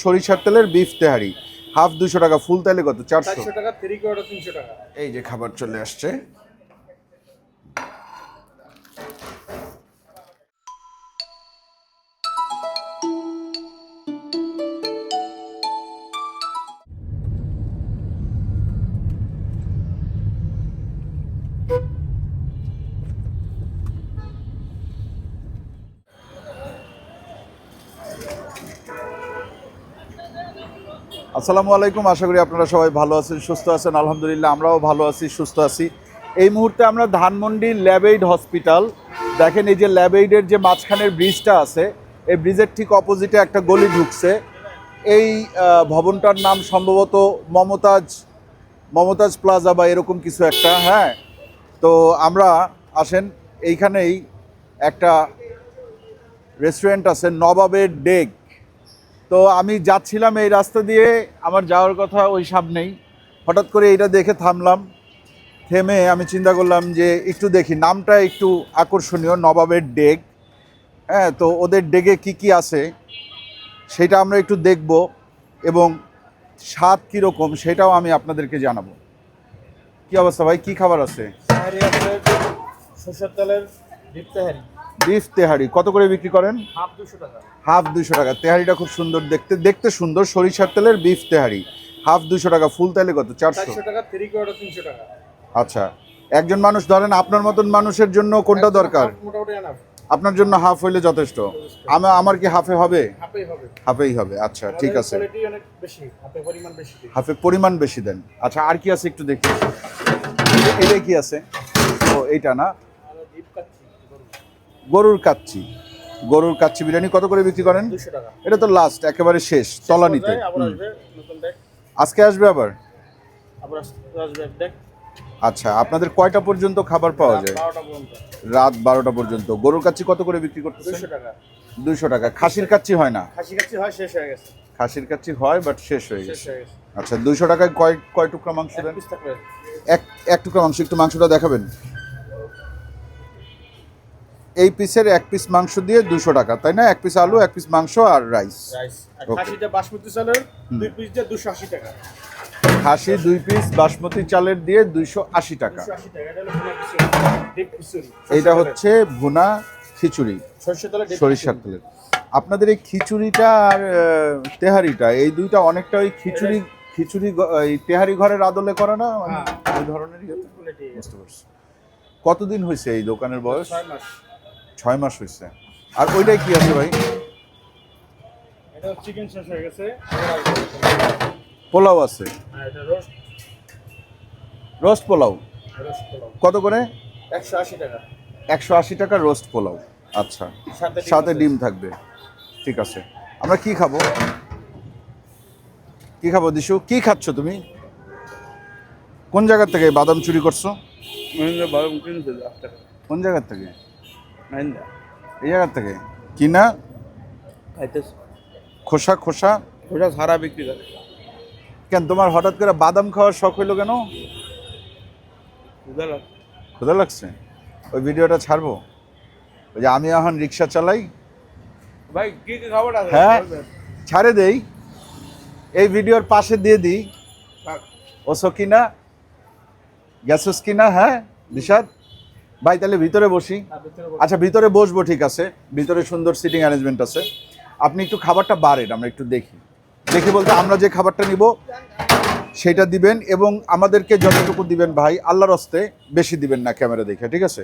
সরিষার তেলের বিফ তেহারি হাফ 200 টাকা, ফুল তেলে কত? 400 টাকা, 3/4 300 টাকা। এই যে খাবার চলে আসছে। আসসালামু আলাইকুম, আশা করি আপনারা সবাই ভালো আছেন, সুস্থ আছেন। আলহামদুলিল্লাহ আমরাও ভালো আছি, সুস্থ আছি। এই মুহূর্তে আমরা ধানমন্ডি ল্যাবএইড হসপিটাল, দেখেন এই যে ল্যাবএইডের যে মাঝখানের ব্রিজটা আছে, এই ব্রিজের ঠিক অপোজিটে একটা গলি ঢুকছে। এই ভবনটার নাম সম্ভবত মমতাজ প্লাজা বা এরকম কিছু একটা। হ্যাঁ, তো আমরা আসেন, এইখানেই একটা রেস্টুরেন্ট আছে নবাবের ডেক। তো আমি যাচ্ছিলাম এই রাস্তা দিয়ে, আমার যাওয়ার কথা ওই সামনেই, হঠাৎ করে এইটা দেখে থামলাম। থেমে আমি চিন্তা করলাম যে একটু দেখি, নামটা একটু আকর্ষণীয়, নবাবের ডেক। হ্যাঁ, তো ওদের ডেকে কি আছে সেটা আমরা একটু দেখব এবং স্বাদ কীরকম সেটাও আমি আপনাদেরকে জানাবো। কি অবস্থা ভাই, কি খাবার আছে? সরষের তেলের বিফ তেহারি। বিফ তেহারি কত করে বিক্রি করেন? হাফ 200 টাকা। হাফ 200 টাকা। তেহারিটা খুব সুন্দর দেখতে সুন্দর। সরিষার তেলের বিফ তেহারি হাফ 200 টাকা, ফুল তেলে কত? 400 টাকা, 3/4 300 টাকা। আচ্ছা, একজন মানুষ ধরেন আপনার মতন মানুষের জন্য কোনটা দরকার? মোটামুটি এনাফ। আপনার জন্য হাফ হইলে যথেষ্ট। আমার কি হাফে হবে? হাফেই হবে। হাফেই হবে, আচ্ছা ঠিক আছে। কোয়ালিটি অনেক বেশি, হাফে পরিমাণ বেশি। হাফে পরিমাণ বেশি দেন। আচ্ছা, আর কি আছে একটু দেখি। এটা কি আছে? ও এইটা না, গরুর কাচ্চি। গরুর কাচ্চি বিরিয়ানি কত করে বিক্রি করেন? 200 টাকা। এটা তো লাস্ট, একেবারে শেষ তলানিতে। আজকে আসবে আবার? আচ্ছা, আপনাদের কয়টা পর্যন্ত খাবার পাওয়া যায়? রাত 12টা পর্যন্ত। গরুর কাচ্চি কত করে বিক্রি করতেছেন? 200 টাকা। 200 টাকা। খাসির কাচ্চি হয় না? খাসি কাচ্চি হয়, শেষ হয়ে গেছে। খাসির কাচ্চি হয় বাট শেষ হয়ে শেষ গেছে। হয়ে গেছে। আচ্ছা, 200 টাকায় কয় টুকরা মাংস দেন? পিস থাকবে। এক টুকরা মাংস। একটু মাংসটা দেখাবেন। এই পিসের এক পিস মাংস দিয়ে 200 টাকা, তাই না? এক পিস আলু, এক পিস মাংস আর রাইস। আর খাসিটা বাসমতি চালের 2 পিস দিয়ে 280 টাকা। খাসি 2 পিস বাসমতি চালের দিয়ে 280 টাকা। 280 টাকা। এটা হলো ভুনা খিচুড়ি, ডিপ খিচুড়ি। এইটা হচ্ছে ভুনা খিচুড়ি সরিষার তেলের। আপনাদের এই খিচুড়িটা আর তেহারিটা, এই দুইটা অনেকটা ওই খিচুড়ি এই তেহারি ঘরের আদলে করে না, মানে ওই ধরনেরই। বুঝতে পারছি। কতদিন হয়েছে এই দোকানের বয়স? 6 মাস। 6 মাস হয়েছে। আর ওইটাই কি আছে ভাই? এটা চিকেন শেষ হয়ে গেছে। পোলাও আছে। আর এটা রোস্ট পোলাও রোস্ট পোলাও কত করে? 180 টাকা। 180 টাকা রোস্ট পোলাও। আচ্ছা, সাথে ডিম থাকবে। ঠিক আছে। আমরা কি খাবো দিশু? কি খাচ্ছ তুমি? কোন জায়গা থেকে বাদাম চুরি করছো? বাদাম কিনতে যাচ্ছে। কোন জায়গা থেকে? নাইন্দা। এই জায়গা থেকে কিনা খাইতেছ? খোসা ওটা সারা বিক্রি করে। কেন তোমার হঠাৎ করে বাদাম খাওয়ার শখ হইলো কেন? ক্ষুধা লাগছে? ওই ভিডিওটা ছাড়বো, ওই যে আমি এখন রিক্সা চালাই। ভাই কি খাবার আছে? হ্যাঁ, ছাড়ে দেই, এই ভিডিওর পাশে দিয়ে দিই। ও সকিনা গ্যাসোস কিনা। হ্যাঁ দিশাদ ভাই, তাহলে ভিতরে বসি। আচ্ছা, ভিতরে বসবো, ঠিক আছে। ভিতরে সুন্দর সিটিং অ্যারেঞ্জমেন্ট আছে। আপনি একটু খাবারটা বাড়েন, আমরা একটু দেখি বলতে আমরা যে খাবারটা নিব সেটা দিবেন, এবং আমাদেরকে যতটুকু দিবেন ভাই আল্লাহর হস্তে বেশি দিবেন না, ক্যামেরা দেখে, ঠিক আছে?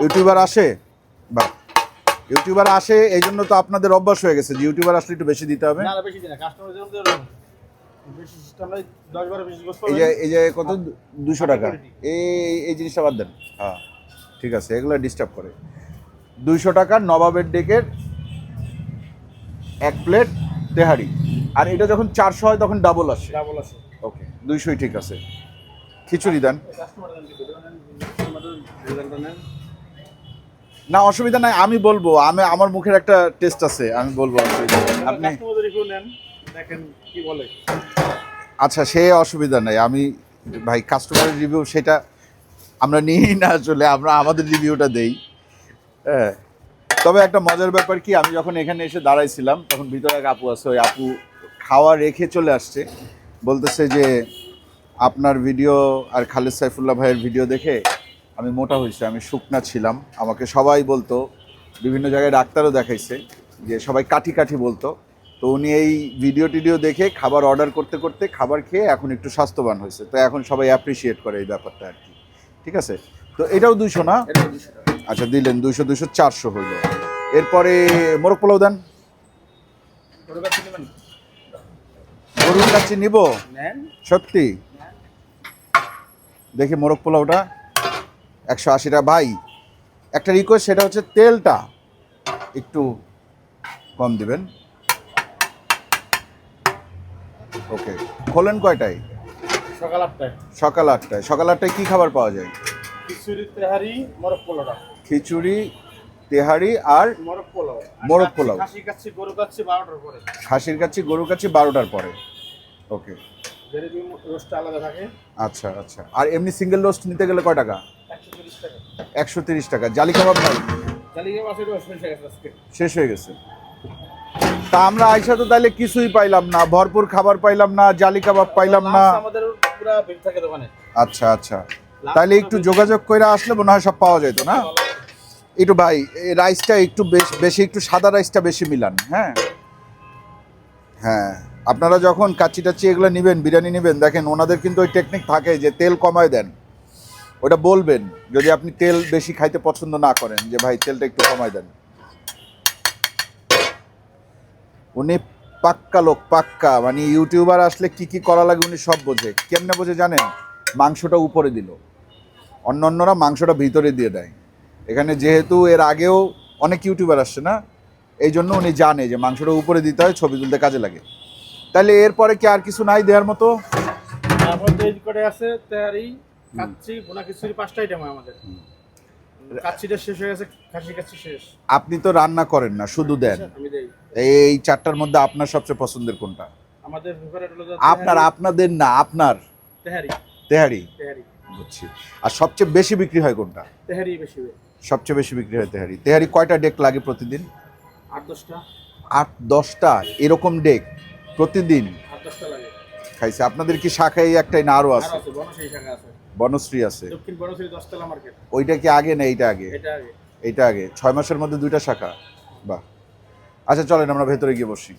ইউটিউবার আসে বা ইউটিউবার আসে, এই জন্য তো আপনাদের অভ্যাস হয়ে গেছে যে ইউটিউবার আসলে একটু বেশি দিতে হবে। এই যে কত? 200 টাকা। এই জিনিসটা বাদ দেন। হ্যাঁ ঠিক আছে, এগুলো ডিস্টার্ব করে। 200 টাকা নবাবের ডেকের এক প্লেট তেহারি। আর এটা যখন 400 হয় তখন ডাবল আসে। ওকে, 200ই ঠিক আছে। খিচুড়ি দেন। না অসুবিধা নাই, আমি বলবো। আমার মুখের একটা টেস্ট আছে, আমি বলবো। আপনি দেখেন কি বলে। আচ্ছা, সে অসুবিধা নাই। আমি ভাই কাস্টমারের রিভিউ সেটা আমরা নিই না, আসলে আমরা আমাদের রিভিউটা দেই। হ্যাঁ, তবে একটা মজার ব্যাপার কি, আমি যখন এখানে এসে দাঁড়াইছিলাম তখন ভিতরে এক আপু আছে, ওই আপু খাওয়া রেখে চলে আসছে, বলতেছে যে আপনার ভিডিও আর খালেদ সাইফুল্লাহ ভাইয়ের ভিডিও দেখে আমি মোটা হয়েছি, আমি শুকনা ছিলাম, আমাকে সবাই বলতো, বিভিন্ন জায়গায় ডাক্তারও দেখাইছে যে সবাই কাঠি কাঠি বলতো, তো উনি এই ভিডিও টিডিও দেখে খাবার অর্ডার করতে করতে খাবার খেয়ে এখন একটু স্বাস্থ্যবান হয়েছে, তো এখন সবাই অ্যাপ্রিসিয়েট করে এই ব্যাপারটা আর কি। ঠিক আছে, তো এটাও 200 না? এটা 200 টাকা। আচ্ছা দিলেন 200 200 400 হইল। এরপরে মোরগ পোলাও দেন। গরুর কাছে নেবেন? গরুর কাছে নিব নেন। সত্যি? দেখি মোরগ পোলাওটা 180 টাকা। ভাই একটা রিকোয়েস্ট, সেটা হচ্ছে তেলটা একটু কম দিবেন। ওকে, খোলেন কয়টায়? সকাল 8টায়। সকাল 8টায়। সকাল 8টায় কী খাবার পাওয়া যায়? খিচুড়ি, তেহারি, মোরগ পোলাওটা। খিচুড়ি, তেহারি আর মোরগ পোলাও। মোরগ পোলাও। খাসি কাচ্চি, গরু কাচ্চি 12টার পরে। খাসির কাচ্চি, গরুর কাচ্চি 12টার পরে। ওকে, যেহেতু রোস্টটা আলাদা থাকে। আচ্ছা আচ্ছা। আর এমনি সিঙ্গেল রোস্ট নিতে গেলে কয় টাকা? 130 টাকা। 130 টাকা। জালি কাবাব ভাই জালিয়া মাছের রোস্ট হয়ে গেছে আজকে। শেষ হয়ে গেছে। তা আমরা আইসা তো তাইলে কিছুই পাইলাম না, ভরপুর খাবার পাইলাম না, জালি কাবাব পাইলাম না। লাঞ্চ আমাদের পুরো ভিড় থাকে দোকানে। আচ্ছা আচ্ছা, তাইলে একটু যোগাযোগ করে আসলে মনে হয় সব পাওয়া যেত না? একটু ভাই এই রাইসটা একটু বেশি একটু সাদা রাইসটা বেশি মিলান। হ্যাঁ হ্যাঁ, আপনারা যখন কাচ্চি টাচ্চি এগুলো নেবেন, বিরিয়ানি নেবেন, দেখেন ওনাদের কিন্তু ওই টেকনিক থাকে যে তেল কমায় দেন, ওটা বলবেন যদি আপনি তেল বেশি খাইতে পছন্দ না করেন, যে ভাই তেলটা একটু কমায় দেন। উনি পাক্কা লোক, পাক্কা, মানে ইউটিউবার আসলে কি কি করা লাগে উনি সব বোঝে। কেমনে বোঝে জানেন? মাংসটা উপরে দিল, অন্যরা মাংসটা ভিতরে দিয়ে দেয়। এখানে যেহেতু এর আগেও অনেক ইউটিউবার আসছে না, এই জন্য উনি জানে যে মাংসটা উপরে দিতে হয়, ছবি তুলতে কাজে লাগে। তাহলে এরপরে কি আর কিছু নাই দেওয়ার মতো? তারপর তৈরি করে আছে তেহারি, কাচ্চি, ভুনা খিচুড়ি, 5টা আইটেম আমাদের। কাচ্চিটা শেষ হয়ে গেছে, খাসি কাচ্চি শেষ। আপনি তো রান্না করেন না, শুধু দেন। আমি দেই। এই 4টার মধ্যে আপনার সবচেয়ে পছন্দের কোনটা? আমাদের ফেভারিট হলো আপনাদের না, আপনার তেহারি। তেহারি। তেহারি বুঝছি। আর সবচেয়ে বেশি বিক্রি হয় কোনটা? তেহারি বেশি হয়। সবচেয়ে বেশি বিক্রি হয় তেহারি। তেহারি কয়টা ডেক লাগে প্রতিদিন? 8-10টা। 8-10টা এরকম ডেক প্রতিদিন? 8-10টা লাগে। খাইছে। আপনাদের কি শাখায় একটাই না আরো আছে? আছে, বনশ্রী শাখা আছে। বনশ্রী আছে। দক্ষিণ বনশ্রী 10তলা মার্কেট। ওইটা কি আগে না এইটা আগে? এটা আগে। এইটা আগে। 6 মাসের মধ্যে 2টা শাখা। বাহ। আচ্ছা চলেন আমরা ভেতরে গিয়ে বসি।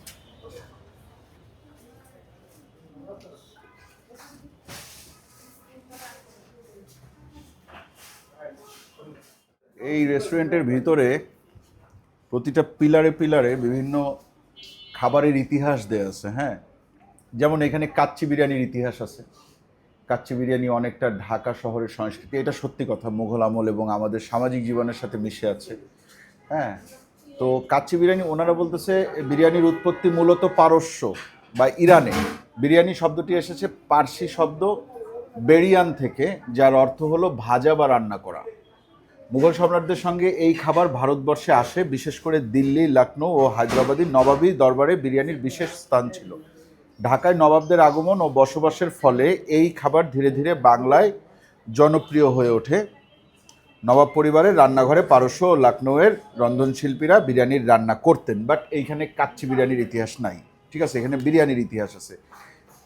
এই রেস্টুরেন্টের ভিতরে প্রতিটা পিলারে পিলারে বিভিন্ন খাবারের ইতিহাস দেয়া আছে। হ্যাঁ, যেমন এখানে কাচ্চি বিরিয়ানির ইতিহাস আছে। কাচ্চি বিরিয়ানি অনেকটা ঢাকা শহরের সংস্কৃতি, এটা সত্যি কথা, মুঘল আমল এবং আমাদের সামাজিক জীবনের সাথে মিশে আছে। হ্যাঁ, তো কাচ্চি বিরিয়ানি ওনারা বলতেছে বিরিয়ানির উৎপত্তি মূলত পারস্য বা ইরানে। বিরিয়ানি শব্দটি এসেছে পার্সি শব্দ বেরিয়ান থেকে, যার অর্থ হলো ভাজা বা রান্না করা। মুঘল সম্রাটদের সঙ্গে এই খাবার ভারতবর্ষে আসে, বিশেষ করে দিল্লি, লখনৌ ও হায়দ্রাবাদী নবাবী দরবারে বিরিয়ানির বিশেষ স্থান ছিল। ঢাকায় নবাবদের আগমন ও বসবাসের ফলে এই খাবার ধীরে ধীরে বাংলায় জনপ্রিয় হয়ে ওঠে। নবাব পরিবারের রান্নাঘরে পারস্য ও লখনৌয়ের রন্ধনশিল্পীরা বিরিয়ানির রান্না করতেন, বাট এইখানে কাচ্চি বিরিয়ানির ইতিহাস নাই। ঠিক আছে, এখানে বিরিয়ানির ইতিহাস আছে।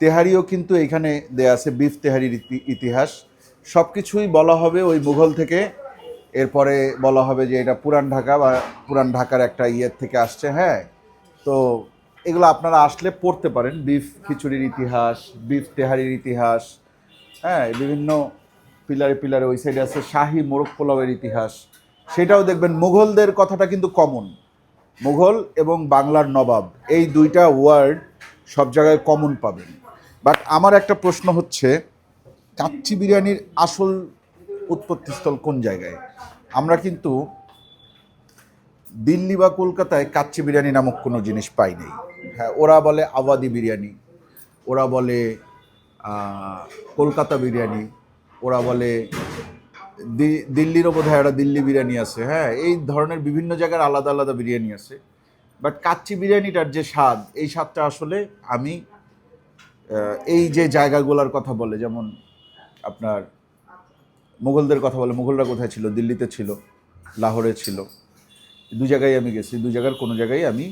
তেহারিও কিন্তু এইখানে দেয়া আছে, বিফ তেহারির ইতিহাস। সব কিছুই বলা হবে ওই মুঘল থেকে, এরপরে বলা হবে যে এটা পুরান ঢাকা বা পুরান ঢাকার একটা ইয়ের থেকে আসছে। হ্যাঁ, তো এগুলো আপনারা আসলে পড়তে পারেন, বিফ খিচুড়ির ইতিহাস, বিফ তেহারির ইতিহাস। হ্যাঁ, বিভিন্ন পিলারে পিলারে ওই সাইডে আছে শাহী মোরগ পোলাওয়ের ইতিহাস, সেটাও দেখবেন। মুঘলদের কথাটা কিন্তু কমন, মুঘল এবং বাংলার নবাব এই 2টা ওয়ার্ড সব জায়গায় কমন পাবেন। বাট আমার একটা প্রশ্ন হচ্ছে, কাচ্চি বিরিয়ানির আসল উৎপত্তিস্থল কোন জায়গায়? আমরা কিন্তু দিল্লি বা কলকাতায় কাচ্চি বিরিয়ানি নামক কোনো জিনিস পাই নাই। হ্যাঁ, ওরা বলে আওয়াদি বিরিয়ানি, ওরা বলে কলকাতা বিরিয়ানি, ওরা বলে দিল্লিরও বোধহয় একটা দিল্লি বিরিয়ানি আছে। হ্যাঁ, এই ধরনের বিভিন্ন জায়গার আলাদা আলাদা বিরিয়ানি আছে। বাট কাচ্চি বিরিয়ানিটার যে স্বাদ, এই স্বাদটা আসলে আমি এই যে জায়গাগুলোর কথা বলে, যেমন আপনার মুঘলদের কথা বলে, মুঘলরা কোথায় ছিল? দিল্লিতে ছিল, লাহোরে ছিল। দু জায়গায় আমি গেছি, দু জায়গার কোনো জায়গায় আমি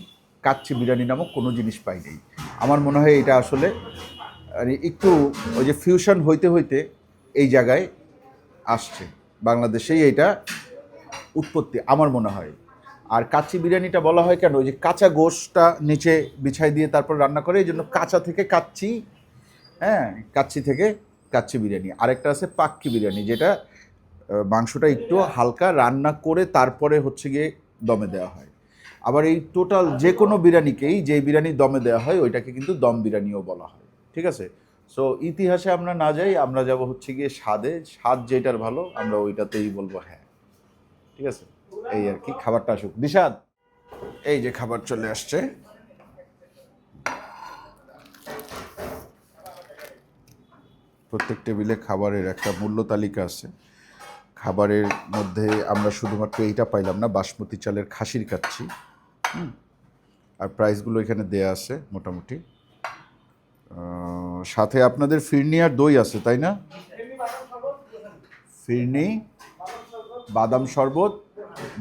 কাচ্চি বিরিয়ানি নামক কোনো জিনিস পাই নাই। আমার মনে হয় এটা আসলে একটু ওই যে ফিউশন হইতে হইতে এই জায়গায় আসছে, বাংলাদেশেই এইটা উৎপত্তি আমার মনে হয়। আর কাচ্চি বিরিয়ানিটা বলা হয় কেন, ওই যে কাঁচা গোশটা নিচে বিছাই দিয়ে তারপর রান্না করে, এই জন্য কাঁচা থেকে কাচ্চি, হ্যাঁ, কাচ্চি থেকে কাচ্চি বিরিয়ানি। আরেকটা আছে পাক্কি বিরিয়ানি, যেটা মাংসটা একটু হালকা রান্না করে তারপরে হচ্ছে গিয়ে দমে দেওয়া হয়। আবার এই টোটাল যে কোনো বিরিয়ানিকেই, যে বিরিয়ানি দমে দেওয়া হয় ওইটাকে কিন্তু দম বিরিয়ানিও বলা হয়। ঠিক আছে? সো ইতিহাসে আমরা না যাই, আমরা যাব হচ্ছে গিয়ে স্বাদে, স্বাদ যেটার ভালো আমরা ওইটাতেই বলবো হ্যাঁ। ঠিক আছে, এই আর কি। খাবারটা আসুক দিশাদ। এই যে খাবার চলে আসছে। প্রত্যেক টেবিলে খাবারের একটা মূল্য তালিকা আছে। খাবারের মধ্যে আমরা শুধুমাত্র এইটা পাইলাম না, বাসমতি চালের খাসির কাচ্চি, আর প্রাইসগুলো এখানে দেয়া আছে মোটামুটি। সাথে আপনাদের ফিরনি আর দই আছে, তাই না? ফিরনি, বাদাম শরবত,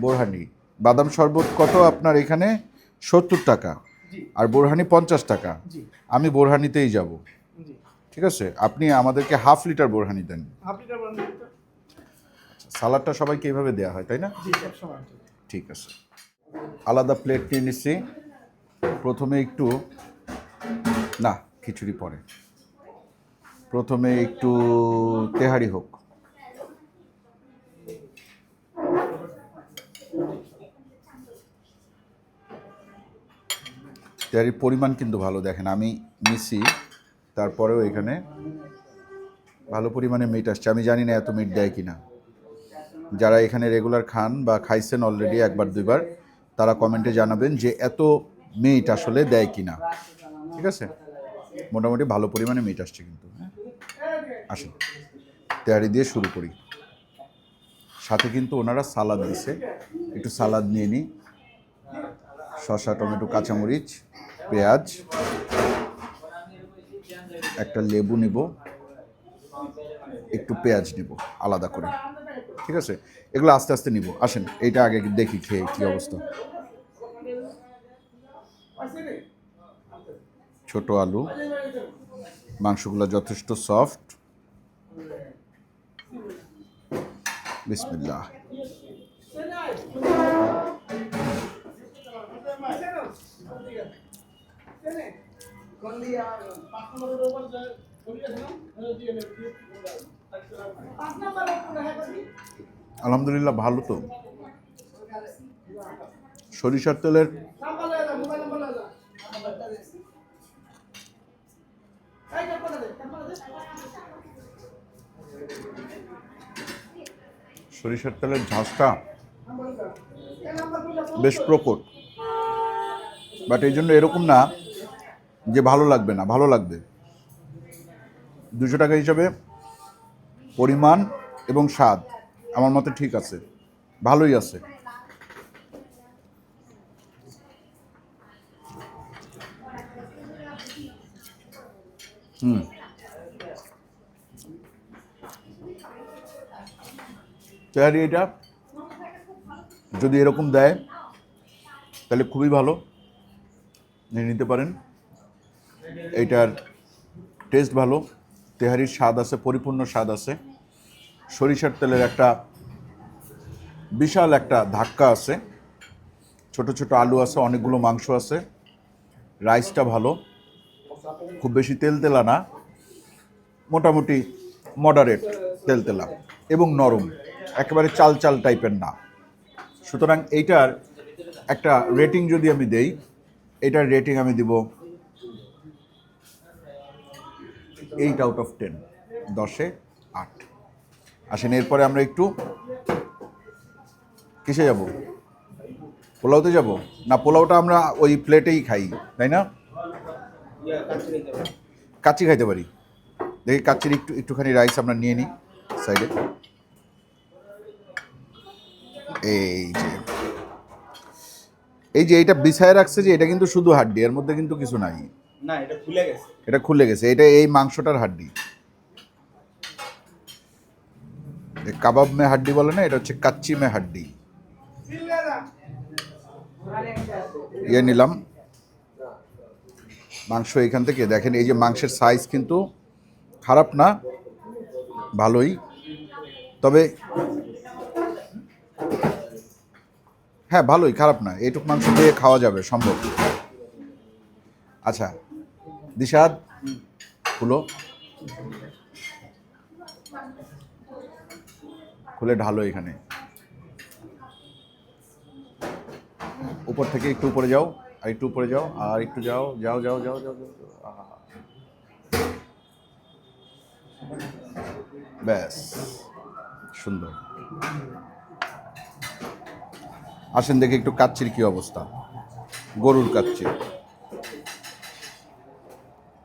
বোরহানি। বাদাম শরবত কত আপনার এখানে? 70 টাকা, আর বোরহানি 50 টাকা। আমি বোরহানিতেই যাব। ঠিক আছে, আপনি আমাদেরকে হাফ লিটার বোরহানি দেন। সালাডটা সবাইকে এইভাবে দেওয়া হয়, তাই না? ঠিক আছে, আলাদা প্লেট নিয়ে নিচ্ছি। প্রথমে একটু, না খিচুড়ি পরে, প্রথমে একটু তেহারি হোক। তেহারির পরিমাণ কিন্তু ভালো, দেখেন আমি মিশি, তারপরেও এখানে ভালো পরিমাণে মিট আসছে। আমি জানি না এত মিট দেয় কিনা। যারা এখানে রেগুলার খান বা খাইছেন অলরেডি একবার দুইবার, তারা কমেন্টে জানাবেন যে এত মিট আসলে দেয় কিনা। ঠিক আছে, মোটামুটি ভালো পরিমাণে মিট আসছে কিন্তু। হ্যাঁ, আসুন তেহারি দিয়ে শুরু করি। সাথে কিন্তু ওনারা সালাদ দিছে, একটু সালাদ নিয়ে নিই। শসা, টমেটো, কাঁচামরিচ, পেঁয়াজ, একটা লেবু নিব, একটু পেঁয়াজ নিব আলাদা করে। ঠিক আছে, এগুলো আস্তে আস্তে নিব। আসেন এইটা আগে দেখি খেয়ে কী অবস্থা। ছোট আলু, মাংসগুলো যথেষ্ট সফট। বিসমিল্লাহ। আলহামদুলিল্লাহ, ভালো তো। সরিষার তেলের ঝাঁজটা বেশ প্রকট, বাট এই জন্য এরকম না যে ভালো লাগবে না, ভালো লাগবে। 200 টাকা হিসাবে পরিমাণ এবং স্বাদ আমার মতে ঠিক আছে, ভালোই আছে। তেহারি এটা যদি এরকম দেয় তাহলে খুবই ভালো, নিতে পারেন। এইটার টেস্ট ভালো, তেহারির স্বাদ আছে, পরিপূর্ণ স্বাদ আছে। সরিষার তেলের একটা বিশাল একটা ধাক্কা আছে, ছোট ছোট আলু আছে, অনেকগুলো মাংস আছে, রাইসটা ভালো, খুব বেশি তেলতেলা না, মোটামুটি মডারেট তেলতেলা এবং নরম, একেবারে চাল চাল টাইপের না। সুতরাং এইটার একটা রেটিং যদি আমি দেই, এইটার রেটিং আমি দিব 8 আউট অফ 10, 10-এ 8। আসেন এরপরে আমরা একটু কিসে যাব? পোলাওতে যাব না? পোলাওটা আমরা ওই প্লেটেই খাই, তাই না? কাচ্চি খাইতে পারি। দেখি কাচ্চির একটুখানি রাইস আমরা নিয়ে নিই সাইডে। এই যে এইটা বিছায় রাখছে যে, এটা কিন্তু শুধু হাড্ডি, এর মধ্যে কিন্তু কিছু নাই। না, এটা খুলে গেছে। এটা খুলে গেছে, এটা এই মাংসটার হাড্ডি। কাবাব মে হাড্ডি বলে না, এটা হচ্ছে কাচ্চি মে হাড্ডি। ইয়ে নিলাম মাংস এখান থেকে। দেখেন এই যে মাংসের সাইজ কিন্তু খারাপ না, ভালোই। তবে হ্যাঁ ভালোই, খারাপ না, এইটুক মাংস দিয়ে খাওয়া যাবে সম্ভব। আচ্ছা দিশাদ খুলো, খুলে ঢালো এখানে। উপর থেকে একটু উপরে যাও, আর একটু উপরে যাও, আর একটু যাও, যাও যাও যাও যাও যাও, আহা। ব্যাস, সুন্দর। আসেন দেখি একটু কাচ্চির কি অবস্থা। গরুর কাচ্চি,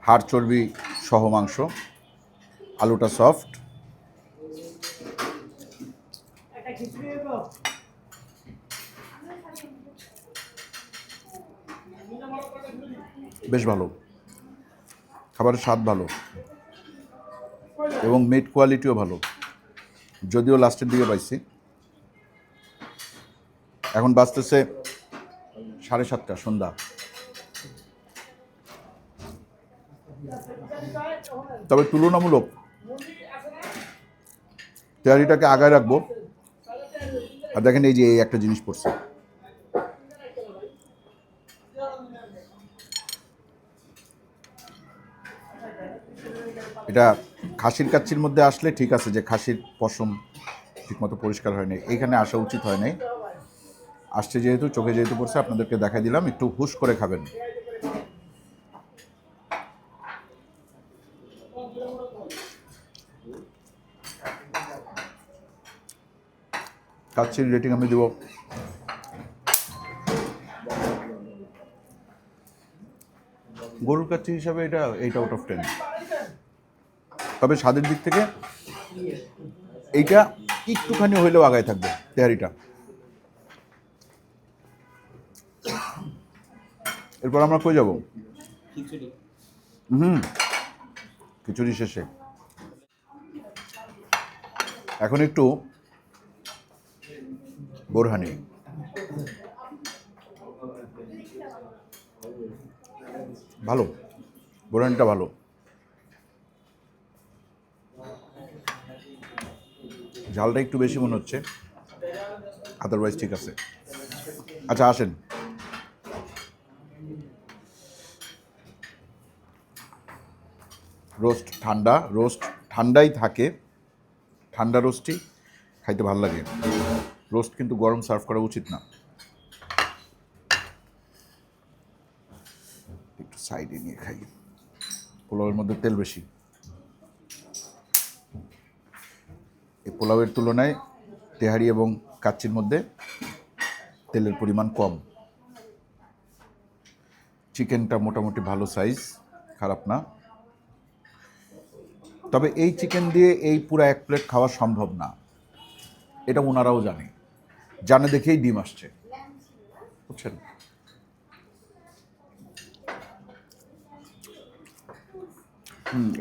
হাড় চর্বি সহ মাংস, আলুটা সফট। বেশ ভালো, খাবারের স্বাদ ভালো এবং মিট কোয়ালিটিও ভালো, যদিও লাস্টের দিকে পাইছি। এখন বাজতেছে 7:30 সন্ধ্যা। তবে তুলনামূলক তৈরিটাকে আগায় রাখবো। আর দেখেন এই যে এই একটা জিনিস পড়ছে, এটা খাসির কাচ্চির মধ্যে আসলে ঠিক আছে যে খাসির পশম ঠিকমতো পরিষ্কার হয়নি, এইখানে আসা উচিত হয় নাই। আসছে যেহেতু, চোখে যেহেতু পড়ছে, আপনাদেরকে দেখাই দিলাম, একটু হুশ করে খাবেন। কাচ্চির রেটিং আমি দেব গরুর কাচ্চি হিসাবে এটা 8/10। তবে স্বাদের দিক থেকে এইটা একটুখানি হইলেও আগায় থাকবে তেহারিটা। এরপর আমরা কই যাব? খিচুড়ি শেষে এখন একটু বোরহানি। ভালো, বোরহানিটা ভালো। ঝালটা একটু বেশি মনে হচ্ছে, আদারওয়াইজ ঠিক আছে। আচ্ছা আসেন, রোস্ট ঠান্ডা, রোস্ট ঠান্ডাই থাকে, ঠান্ডা রোস্টই খাইতে ভালো লাগে। রোস্ট কিন্তু গরম সার্ভ করা উচিত না। একটু সাইডে নিয়ে খাই, পোলাওয়ের মধ্যে তেল বেশি। এই পোলাওয়ের তুলনায় তেহারি এবং কাচ্চির মধ্যে তেলের পরিমাণ কম। চিকেনটা মোটামুটি ভালো সাইজ, খারাপ না। তবে এই চিকেন দিয়ে এই পুরো 1 প্লেট খাওয়া সম্ভব না, এটা ওনারাও জানে দেখেই ডিম আসছে, বুঝছেন।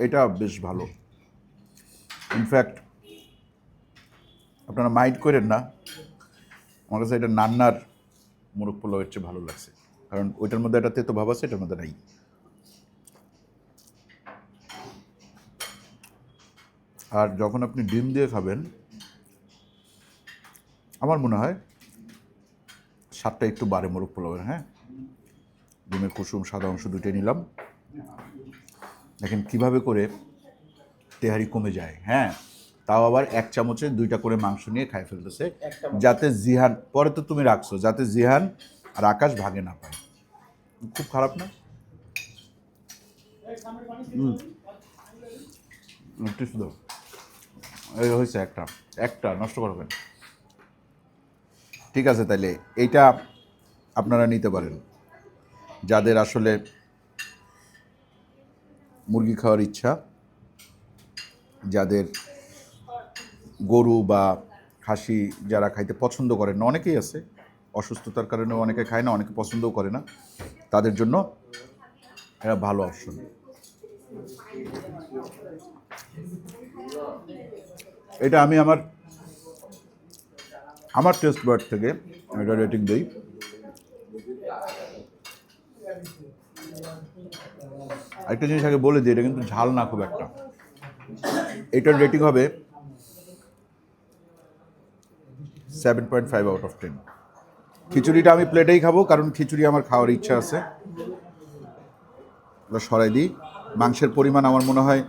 এটা বেশ ভালো। ইনফ্যাক্ট আপনারা মাইন্ড করেন না, আমার কাছে এটা নান্নার মোরগ পোলাওয়ের চেয়ে ভালো লাগছে, কারণ ওইটার মধ্যে একটা তেতো ভাব আছে, এটার মধ্যে নাই। আর যখন আপনি ডিম দিয়ে খাবেন, আমার মনে হয় স্বাদটা একটু বাড়ে মোরগ পোলাওয়ের। হ্যাঁ, ডিমের কুসুম সাদা অংশ দুটোই নিলাম। দেখেন কিভাবে করে তেহারি কমে যায়। হ্যাঁ, তাও আবার 1 চামচে 2টা করে মাংস নিয়ে খাই ফেলতেছে, যাতে জিহান, পরে তো তুমি রাখছো, যাতে জিহান আর আকাশ ভাগে না পায়। খুব খারাপ না? একটু শুধু এই হয়েছে, একটা নষ্ট করবেন। ঠিক আছে, তাইলে এইটা আপনারা নিতে পারেন, যাদের আসলে মুরগি খাওয়ার ইচ্ছা, যাদের গরু বা খাসি যারা খাইতে পছন্দ করেন না, অনেকেই আছে অসুস্থতার কারণে, অনেকে খায় না, অনেকে পছন্দও করে না, তাদের জন্য এটা ভালো অপশন। এটা আমি আমার টেস্ট বার্ড থেকে এটা রেটিং দিই একটা জিনিস আগে বলে দিই, এটা কিন্তু ঝাল না খুব একটা। এটার রেটিং হবে 7.5 আউট অফ 10। খিচুড়িটা আমি প্লেটেই খাবো, কারণ খিচুড়ি আমার খাওয়ার ইচ্ছা আছে। সরাই দিই। মাংসের পরিমাণ আমার মনে হয়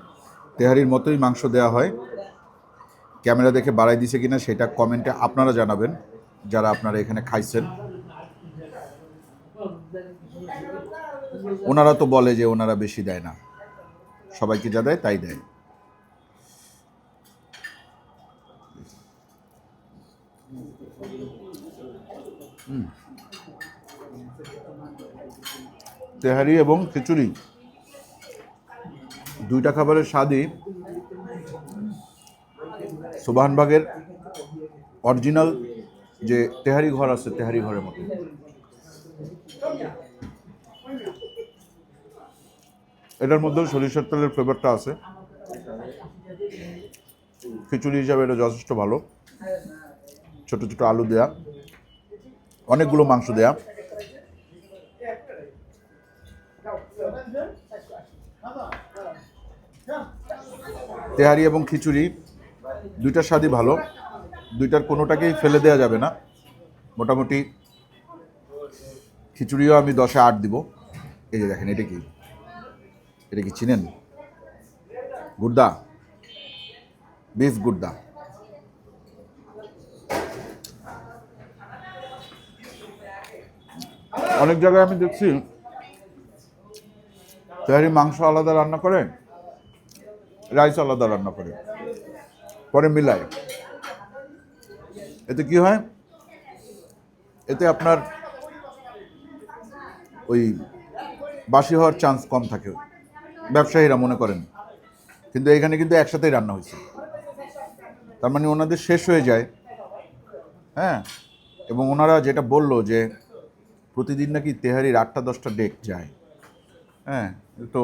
তেহারির মতোই মাংস দেওয়া হয়। ক্যামেরা দেখে বাড়াই দিছে কিনা সেটা কমেন্টে আপনারা জানাবেন, যারা আপনারা এখানে খাইছেন। ওনারা তো বলে যে ওনারা বেশি দেয় না, সবাইকে যা দেয় তাই দেয়। তেহারি এবং খিচুড়ি দুইটা খাবারের স্বাদই সুবহানবাগের অরিজিনাল যে তেহারি ঘর আছে, তেহারি ঘরের মতো। এটার মধ্যেও সরিষার তেলের ফ্লেভারটা আছে। খিচুড়ি হিসাবে এটা যথেষ্ট ভালো। ছোট ছোট আলু দেয়া, অনেকগুলো মাংস দেয়া। তেহারি এবং খিচুড়ি দুইটার স্বাদই ভালো, দুইটার কোনোটাকেই ফেলে দেওয়া যাবে না। মোটামুটি খিচুড়িও আমি 10-এ 8 দিব। এই যে দেখেন, এটা কি, এটা কি চিনেন? গুর্দা, বিফ গুর্দা। অনেক জায়গায় আমি দেখছি তেহারি মাংস আলাদা রান্না করে, রাইস আলাদা রান্না করে, পরে মিলায়। এতে কি হয়, এতে আপনার ওই বাসি হওয়ার চান্স কম থাকে, ব্যবসায়ীরা মনে করেন। কিন্তু এখানে কিন্তু একসাথেই রান্না হয়েছে, তার মানে ওনাদের শেষ হয়ে যায়। হ্যাঁ, এবং ওনারা যেটা বললো যে প্রতিদিন নাকি তেহারির 8-10টা ডেক যায়। হ্যাঁ, তো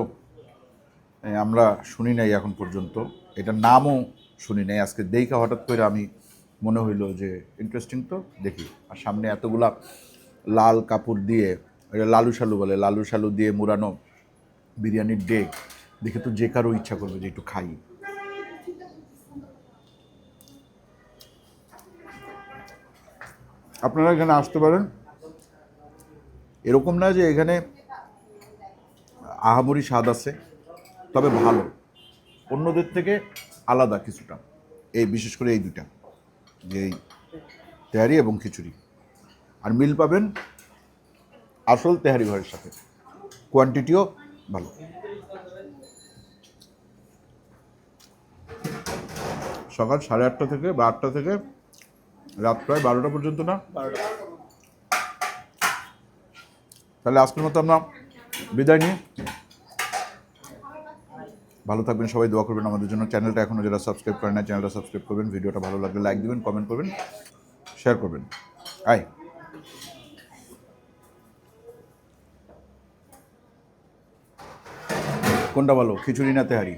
আমরা শুনি নাই এখন পর্যন্ত, এটার নামও শুনি নাই। আজকে দেখা হঠাৎ করে আমি মনে হইলো যে ইন্টারেস্টিং, তো দেখি। আর সামনে এতগুলা লাল কাপড় দিয়ে, এটা লালু শালু বলে, লালু শালু দিয়ে মুড়ানো বিরিয়ানির ডেক দেখে তো যে কারো ইচ্ছা করবে যে একটু খাই। আপনারা এখানে আসতে পারেন। এরকম না যে এখানে আহামরি স্বাদ আছে, তবে ভালো, অন্যদের থেকে আলাদা কিছুটা। এই বিশেষ করে এই দুটা, যে এই তেহারি এবং খিচুড়ি। আর মিল পাবেন আসল তেহারি ঘরের সাথে, কোয়ান্টিটিও ভালো। সকাল 8:30 থেকে বা 8টা থেকে রাত প্রায় 12টা পর্যন্ত না? তাহলে আজকের মতো আমরা বিদায় নিই। ভালো থাকবেন সবাই, দোয়া করবেন আমাদের জন্য। চ্যানেলটা এখনও যারা সাবস্ক্রাইব করেন না, চ্যানেলটা সাবস্ক্রাইব করবেন। ভিডিওটা ভালো লাগলে লাইক দিবেন, কমেন্ট করবেন, শেয়ার করবেন। আয়, কোনটা ভালো, খিচুড়ি না তেহারি?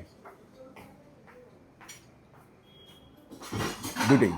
দুটেই।